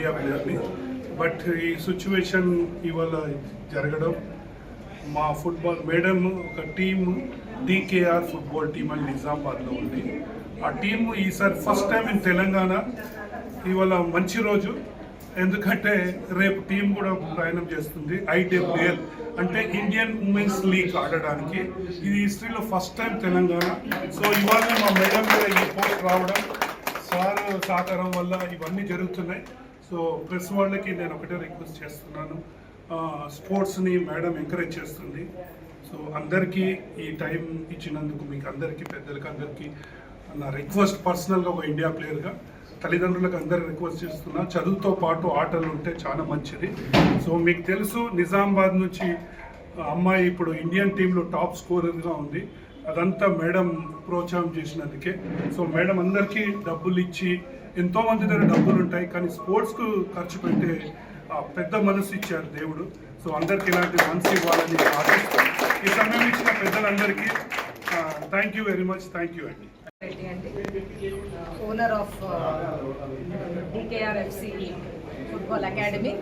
India ప్లేయర్ని. But ఈ situation ఇవాళ జరగడం, మా ఫుట్బాల్ మేడం ఒక టీము DKR ఫుట్బాల్ టీమ్ అని నిజామాబాద్లో ఉంది. ఆ టీము ఈసారి ఫస్ట్ టైం ఇన్ తెలంగాణ. ఇవాళ మంచి రోజు, ఎందుకంటే రేపు టీం కూడా ప్రయాణం చేస్తుంది IWL అంటే ఇండియన్ ఉమెన్స్ లీగ్ ఆడడానికి. ఇది హిస్టరీలో ఫస్ట్ టైం తెలంగాణ. సో ఇవాళ మా మేడం కూడా ఈ పోస్ట్ రావడం, సార్ సహకారం వల్ల ఇవన్నీ జరుగుతున్నాయి. సో ప్రెస్ వాళ్ళకి నేను ఒకటే రిక్వెస్ట్ చేస్తున్నాను, స్పోర్ట్స్ని మేడం ఎంకరేజ్ చేస్తుంది. సో అందరికీ ఈ టైం ఇచ్చినందుకు మీకు అందరికీ, పెద్దలకి అందరికీ నా రిక్వెస్ట్ పర్సనల్గా ఒక ఇండియా ప్లేయర్గా తల్లిదండ్రులకు అందరికి రిక్వెస్ట్ చేస్తున్నా, చదువుతో పాటు ఆటలు ఉంటే చాలా మంచిది. సో మీకు తెలుసు నిజామాబాద్ నుంచి అమ్మాయి ఇప్పుడు ఇండియన్ టీంలో టాప్ స్కోరర్గా ఉంది. అదంతా మేడం ప్రోత్సాహం చేసినందుకే. సో మేడం అందరికీ డబ్బులు ఇచ్చి, ఎంతోమంది దగ్గర డబ్బులు ఉంటాయి కానీ స్పోర్ట్స్కు ఖర్చు పెట్టే పెద్ద మనసు ఇచ్చారు దేవుడు. సో అందరికి ఇలాంటి మనసు ఇవ్వాలని ఆశిస్తూ ఈ సమయం ఇచ్చిన పెద్దలందరికీ thank you very much. Thank you అండి. Owner of DKR FC football academy.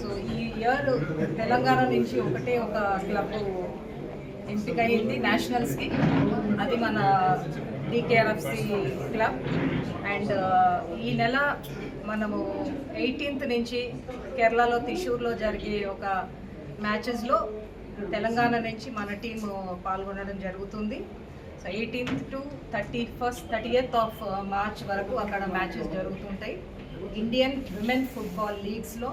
So ఈ ఇయర్ తెలంగాణ నుంచి ఒకటే ఒక క్లబ్ ఎంపికయింది నేషనల్స్కి, అది మన DKR FC క్లబ్. అండ్ ఈ నెల మనము 18th నుంచి కేరళలో త్రిశూర్లో జరిగే ఒక మ్యాచెస్లో తెలంగాణ నుంచి మన టీం పాల్గొనడం జరుగుతుంది. So 18th to 30th of March వరకు అక్కడ మ్యాచెస్ జరుగుతుంటాయి. ఇండియన్ విమెన్ ఫుట్బాల్ లీగ్స్లో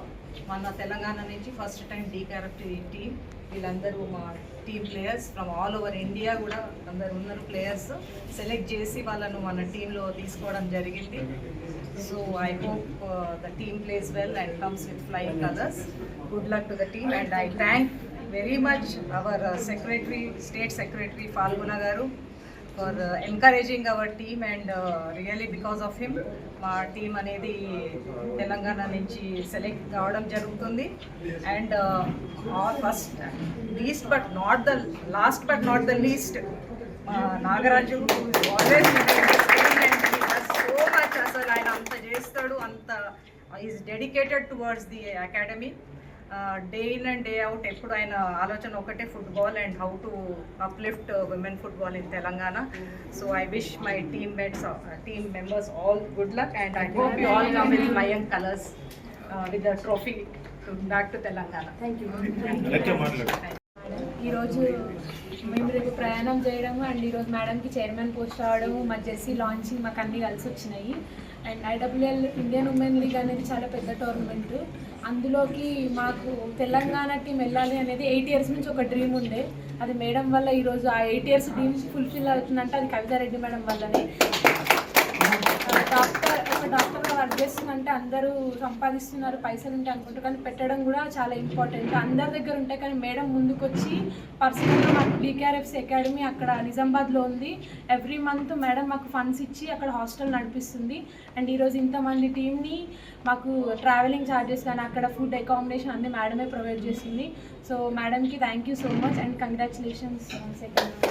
మన తెలంగాణ నుంచి ఫస్ట్ టైం DKR టీం, వీళ్ళందరూ మా team players from all over India కూడా అందరు ఉన్నారు ప్లేయర్స్, సెలెక్ట్ చేసి వాళ్ళను మన టీంలో తీసుకోవడం జరిగింది. So I hope the team plays well and comes with flying colours. Good luck to the team and I thank very much our secretary, state secretary Phalguna గారు for encouraging our team and really because of him మా team అనేది తెలంగాణ నుంచి select కావడం జరుగుతుంది. And first least but not the last but not the least Nagaraju always so much, అసలు ఆయన అంత చేస్తాడు, అంత is dedicated towards the academy. Day in and day out ఎప్పుడు ఆయన ఆలోచన ఒకటే football and how to uplift women football in Telangana. So I wish my team members all good luck and I hope you all come with flying colours with the trophy back to Telangana. Thank you. ఈరోజు మేము రేపు ప్రయాణం చేయడము and ఈరోజు మేడంకి chairman post రావడము, మా Jersey launching మాకు అన్నీ కలిసి వచ్చినాయి. And IWL Indian women league అనేది చాలా పెద్ద టోర్నమెంట్. అందులోకి మాకు తెలంగాణ టీం వెళ్ళాలి అనేది 8 years నుంచి ఒక డ్రీమ్ ఉండే. అది మేడం వల్ల ఈరోజు ఆ 8 years డ్రీమ్ ఫుల్ఫిల్ అవుతుందంటే అది కవితారెడ్డి మేడం వల్లనే. డాక్టర్గా వర్క్ చేస్తుందంటే అందరూ సంపాదిస్తున్నారు, పైసలు ఉంటాయి అనుకుంటారు, కానీ పెట్టడం కూడా చాలా ఇంపార్టెంట్. అందరి దగ్గర ఉంటాయి కానీ మేడం ముందుకు వచ్చి పర్సనల్గా మాకు DKR FC అకాడమీ అక్కడ నిజామాబాద్లో ఉంది. ఎవ్రీ మంత్ మేడం మాకు ఫండ్స్ ఇచ్చి అక్కడ హాస్టల్ నడిపిస్తుంది. అండ్ ఈరోజు ఇంతమంది టీంని మాకు ట్రావెలింగ్ ఛార్జెస్ కానీ అక్కడ ఫుడ్ అకామిడేషన్ అన్నీ మేడమే ప్రొవైడ్ చేస్తుంది. సో మేడంకి thank you so much and congratulations second.